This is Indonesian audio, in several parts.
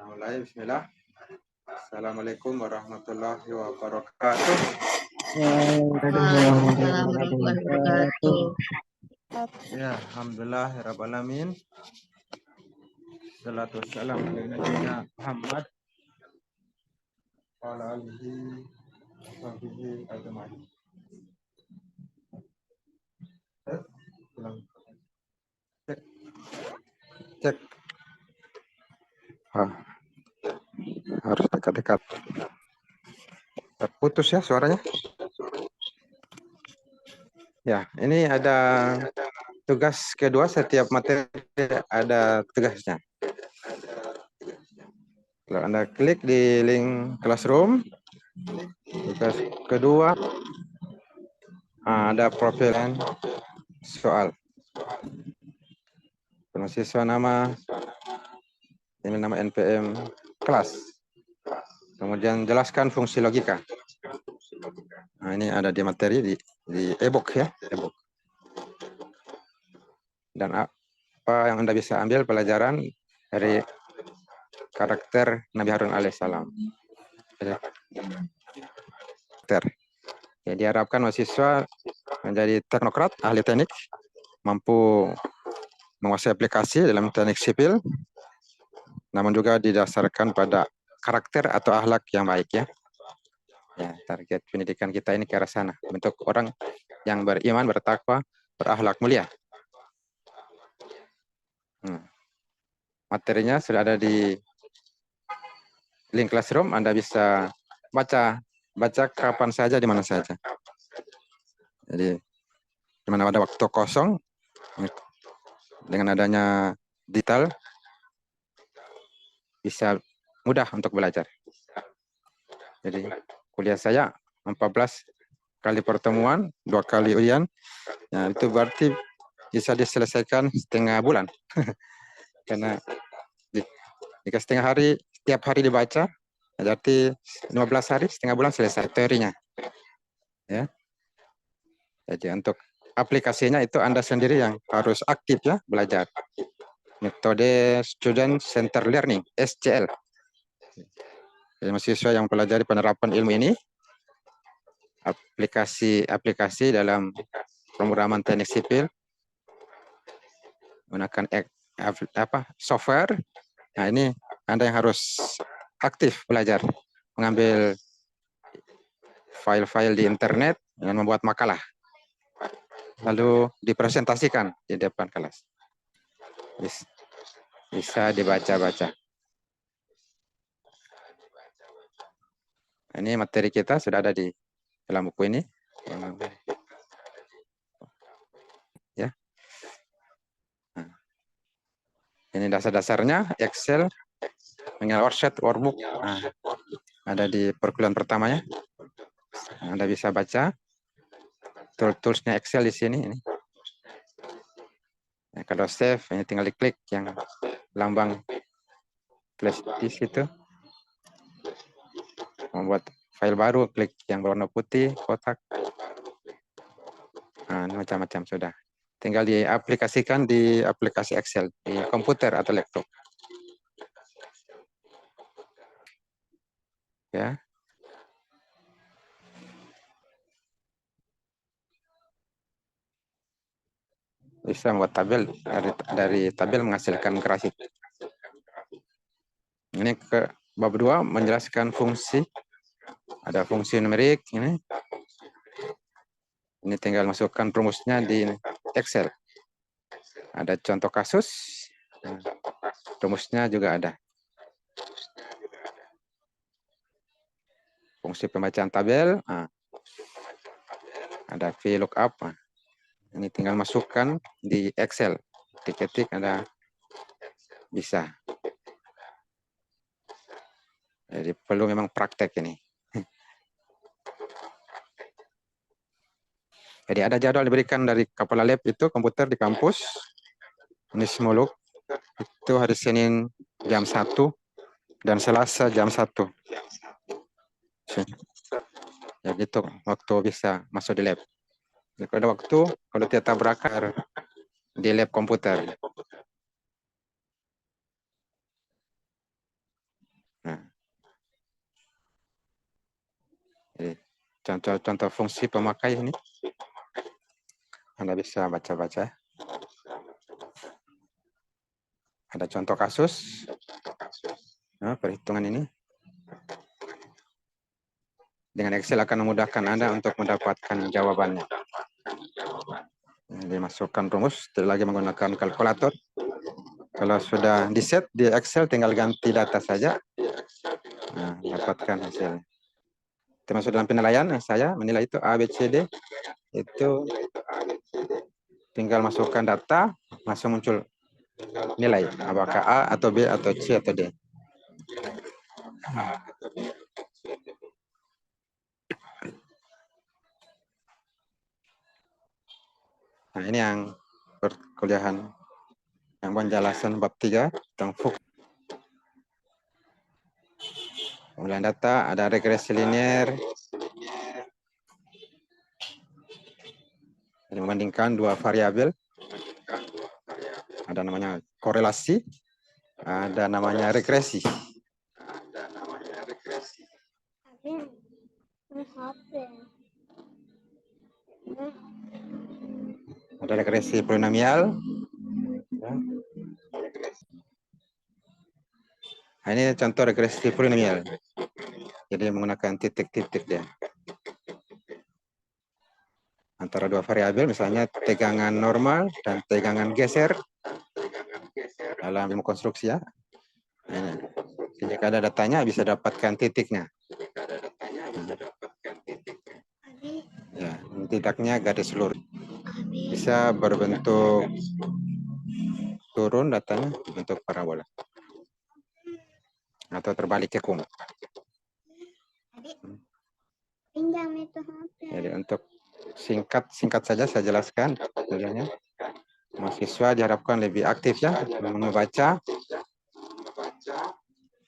Mulai, bismillah. Assalamualaikum warahmatullahi wabarakatuh. Waalaikumsalam warahmatullahi wabarakatuh. Ya, alhamdulillah rabbil alamin. Salatu wassalamu ala nabiyyina Muhammad wa ala alihi wa sahbihi ajma'in. Cek. Cek. Harus dekat-dekat. Terputus ya suaranya. Ya, ini ada tugas kedua, setiap materi ada tugasnya. Kalau Anda klik di link Classroom, tugas kedua ada profil dan soal. Mahasiswa nama, ini nama NPM kelas. Kemudian jelaskan fungsi logika. Nah, ini ada di materi di e-book ya, e-book. Dan apa yang Anda bisa ambil pelajaran dari karakter Nabi Harun alaihissalam. Ya, diharapkan mahasiswa menjadi teknokrat, ahli teknik, mampu menguasai aplikasi dalam teknik sipil, namun juga didasarkan pada karakter atau akhlak yang baik ya. Ya, target pendidikan kita ini ke arah sana, bentuk orang yang beriman, bertakwa, berakhlak mulia. Materinya sudah ada di link Classroom, Anda bisa baca kapan saja, di mana saja. Jadi, di mana ada waktu kosong, dengan adanya digital, bisa mudah untuk belajar. Jadi, kuliah saya 14 kali pertemuan, 2 kali ujian. Nah, itu berarti bisa diselesaikan setengah bulan. Karena jika setengah hari, setiap hari dibaca, berarti 15 hari, setengah bulan selesai teorinya. Ya. Jadi untuk aplikasinya itu Anda sendiri yang harus aktif ya belajar. Metode Student Center Learning, SCL. Jadi, mahasiswa yang pelajari penerapan ilmu ini, aplikasi dalam pemrograman teknik sipil, menggunakan software. Nah, ini Anda yang harus aktif belajar, mengambil file-file di internet dengan membuat makalah, lalu dipresentasikan di depan kelas. Bisa dibaca-baca. Ini materi kita sudah ada di dalam buku ini. Ya. Nah, ini dasar-dasarnya, Excel, worksheet, workbook. Nah, ada di perkuliahan pertamanya. Anda bisa baca toolsnya Excel di sini. Ini. Nah, kalau save, ini tinggal diklik yang lambang flash disk itu. Membuat file baru, klik yang berwarna putih, kotak. Nah, macam-macam sudah. Tinggal diaplikasikan di aplikasi Excel, di komputer atau laptop. Ya. Bisa membuat tabel, dari tabel menghasilkan grafik. Ini ke bab 2 menjelaskan fungsi. Ada fungsi numerik ini. Ini tinggal masukkan rumusnya di Excel. Ada contoh kasus. Rumusnya juga ada. Fungsi pembacaan tabel. Ada VLOOKUP. Ini tinggal masukkan di Excel. Ketik ada bisa. Jadi perlu memang praktek ini. Jadi ada jadwal diberikan dari kepala lab itu komputer di kampus. Ini Simuluk. Itu hari Senin jam 1 dan Selasa jam 1. Ya gitu, waktu bisa masuk di lab. Jadi, kalau ada waktu, kalau tidak berakar di lab komputer. contoh-contoh fungsi pemakai ini. Anda bisa baca-baca. Ada contoh kasus. Nah, perhitungan ini. Dengan Excel akan memudahkan Anda untuk mendapatkan jawabannya. Dimasukkan rumus, tidak lagi menggunakan kalkulator. Kalau sudah di-set di Excel, tinggal ganti data saja. Nah, dapatkan hasilnya. Termasuk dalam penilaian, saya menilai itu A, B, C, D. Itu tinggal masukkan data, langsung muncul nilai. Apakah A atau B atau C atau D. Nah, ini yang perkuliahan yang penjelasan bab 3 tentang fungsi. Pengumpulan data, ada regresi linear. Jadi membandingkan dua variabel. Ada namanya korelasi, ada namanya regresi. Ada regresi polinomial. Nah, ini contoh regresi polinomial. Jadi menggunakan titik-titik dia. Antara dua variabel, misalnya tegangan normal dan tegangan geser dalam ilmu konstruksi ya. Nah, jika ada datanya bisa dapatkan titiknya. Ya, titiknya garis lurus. Bisa berbentuk turun datanya bentuk parabola. Atau terbalik kekung. Pinjam itu HP. Jadi untuk singkat saja saya jelaskan. Sebenarnya mahasiswa diharapkan lebih aktif ya, membaca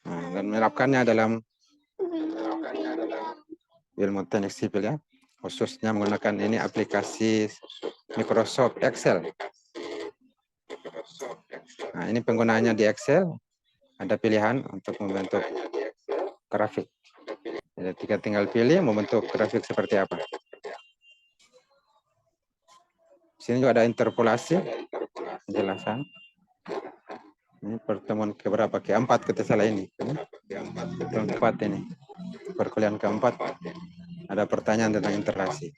dan menerapkannya dalam ilmu teknik sipil ya, khususnya menggunakan ini aplikasi Microsoft Excel. Nah, ini penggunaannya di Excel, ada pilihan untuk membentuk grafik. Jadi kita tinggal pilih membentuk grafik seperti apa. Sini juga ada interpolasi, penjelasan. Ini pertemuan keberapa? Keempat kita salah ini. Keempat ini. Perkuliahan keempat. Ada pertanyaan tentang interpolasi.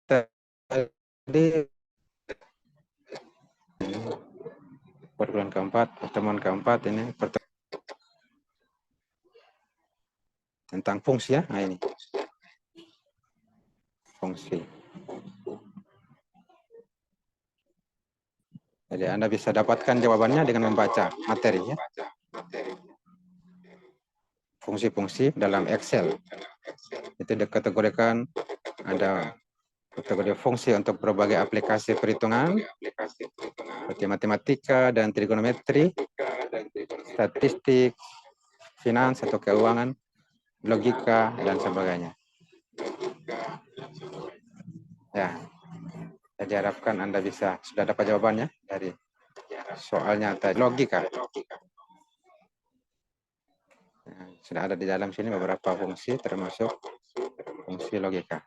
Tadi perkuliahan keempat, pertemuan keempat ini tentang fungsi ya. Nah ini fungsi. Jadi Anda bisa dapatkan jawabannya dengan membaca materinya. Fungsi-fungsi dalam Excel. Itu dikategorikan ada kategori fungsi untuk berbagai aplikasi perhitungan, seperti matematika dan trigonometri, statistik, finans atau keuangan, logika, dan sebagainya. Ya, saya diharapkan Anda sudah dapat jawabannya dari soalnya tadi. Logika. Ya, sudah ada di dalam sini beberapa fungsi, termasuk fungsi logika.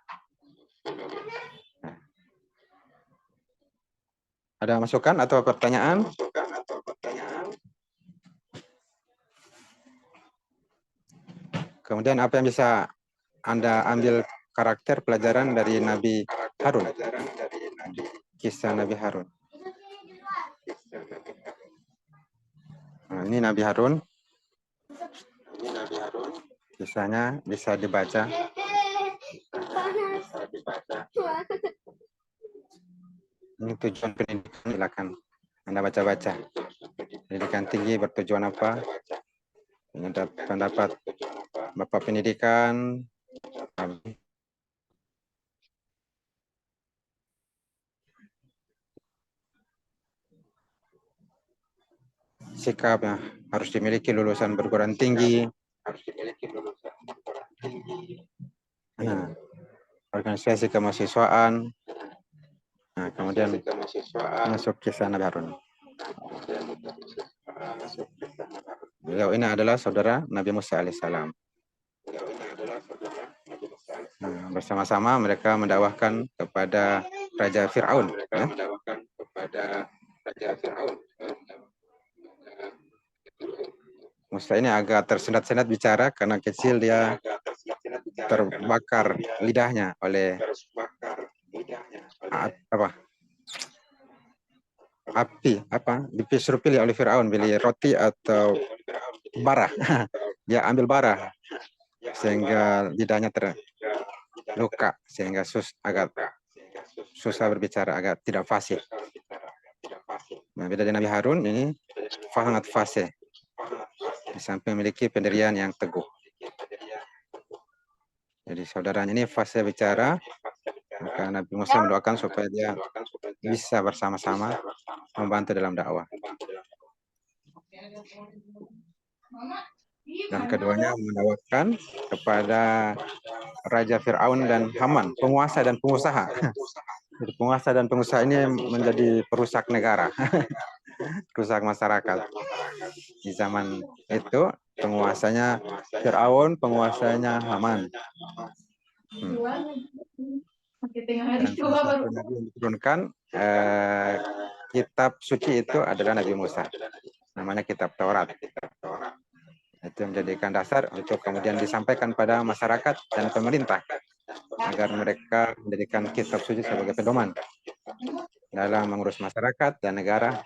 Nah. Ada masukan atau pertanyaan? Kemudian apa yang bisa Anda ambil karakter pelajaran dari Nabi Harun? Kisah Nabi Harun. Nah, ini Nabi Harun. Kisahnya bisa dibaca. Ini tujuan pendidikan, silakan Anda baca-baca. Pendidikan tinggi bertujuan apa? Pendapat Bapak Pendidikan. Sikap yang harus dimiliki lulusan perguruan tinggi. Nah, organisasi kemahasiswaan. Nah, kemudian masuk kisah Nabi Harun. Beliau ini adalah saudara Nabi Musa alaihissalam. bersama-sama mereka mendakwahkan kepada Raja Fir'aun. Musa ini agak tersendat-sendat bicara karena kecil dia terbakar lidahnya oleh api, disuruh pilih oleh Fir'aun, pilih roti atau bara. Dia ambil bara sehingga lidahnya terluka, sehingga agak susah berbicara, agak tidak fasih. Nah, beda dengan Nabi Harun, ini sangat fasih, di samping memiliki pendirian yang teguh. Jadi saudaranya ini fasih bicara, maka Nabi Musa mendoakan supaya dia bisa bersama-sama membantu dalam dakwah. Dan keduanya menawarkan kepada Raja Fir'aun dan Haman, penguasa dan pengusaha. Jadi penguasa dan pengusaha ini menjadi perusak negara, perusak masyarakat. Di zaman itu penguasanya Fir'aun, penguasanya Haman. Dan salah satu nabi yang diturunkan kitab suci itu adalah Nabi Musa. Namanya kitab Taurat. Itu menjadikan dasar untuk kemudian disampaikan pada masyarakat dan pemerintah agar mereka menjadikan kitab suci sebagai pedoman dalam mengurus masyarakat dan negara,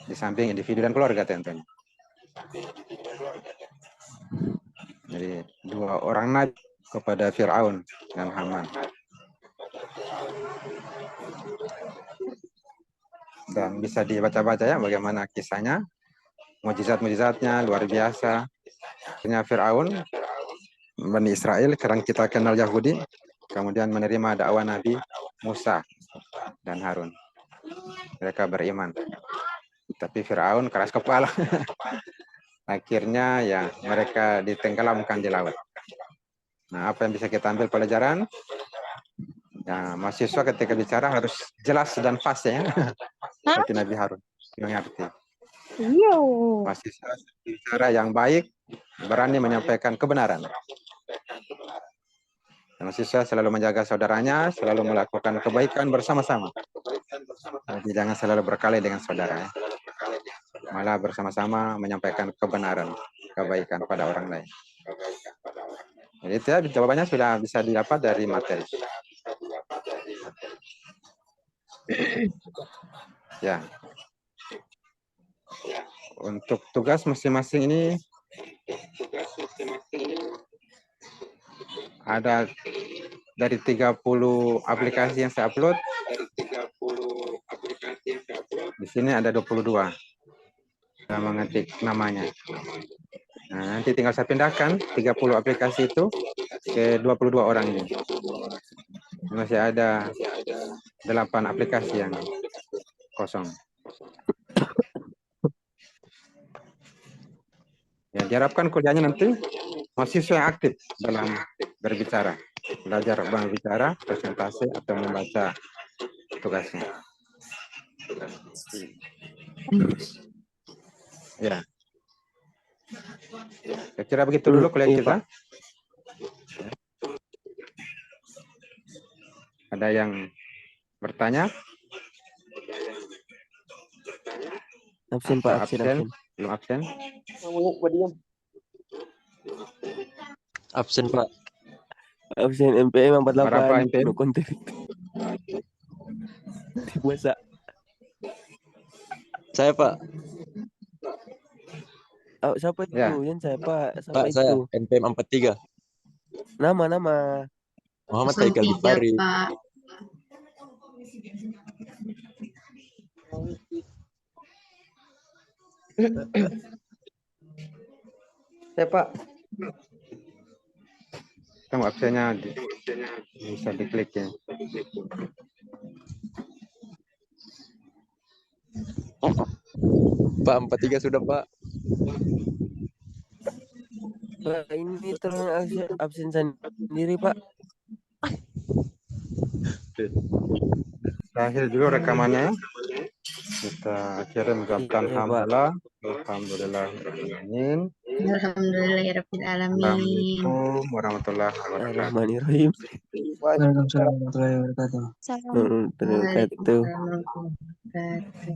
di samping individu dan keluarga tentunya. Jadi dua orang nabi kepada Fir'aun dan Haman. Dan bisa dibaca-baca ya bagaimana kisahnya, mukjizat-mukjizatnya luar biasa. Akhirnya Fir'aun, Bani Israel, sekarang kita kenal Yahudi, kemudian menerima dakwah Nabi Musa dan Harun. Mereka beriman. Tapi Fir'aun keras kepala. Akhirnya ya mereka ditenggelamkan di laut. Nah, apa yang bisa kita ambil pelajaran? Ya, mahasiswa ketika bicara harus jelas dan fasih ya. Seperti Nabi Harun. Mengerti. Mahasiswa bicara yang baik, berani menyampaikan kebenaran. Mahasiswa selalu menjaga saudaranya, selalu melakukan kebaikan bersama-sama. Jadi jangan selalu berkelahi dengan saudara. Malah bersama-sama menyampaikan kebenaran, kebaikan pada orang lain. Jadi itu ya, jawabannya sudah bisa didapat dari materi. Ya. Untuk tugas masing-masing ini ada dari 30 aplikasi yang saya upload. Di sini ada 22. Saya mengetik namanya. Nah, nanti tinggal saya pindahkan 30 aplikasi itu ke 22 orang ini. Masih ada 8 aplikasi yang kosong. Ya, diharapkan kuliahnya nanti mahasiswa yang aktif dalam berbicara, belajar berbicara, presentasi atau membaca tugasnya. Ya. Saya kira begitu dulu kuliah kita. Ada yang bertanya? Absen Pak, absen. Belum absen? Absen Pak. Absen MPM 48. Berapa MPM? No konten. Puasa. Saya Pak. Oh, siapa itu? Ya. Yang saya Pak. Siapa Pak, itu? saya NPM 43. Nama. Muhammad Haikal Bifari. Saya Pak. Kamu absennya bisa diklik ya. Pak, 43 sudah, Pak. Pak, ini tolong absen sendiri Pak. Akhir dulu rekamannya. Kita akhirnya mengucapkan Iya, Pak. alhamdulillah. Alhamdulillah. Alhamdulillahirrahmanirrahim. Assalamualaikum warahmatullahi wabarakatuh. Bismillahirrahmanirrahim. Waalaikumsalam warahmatullahi wabarakatuh. Salam. Warahmatullahi wabarakatuh. Waalaikumsalam warahmatullahi wabarakatuh.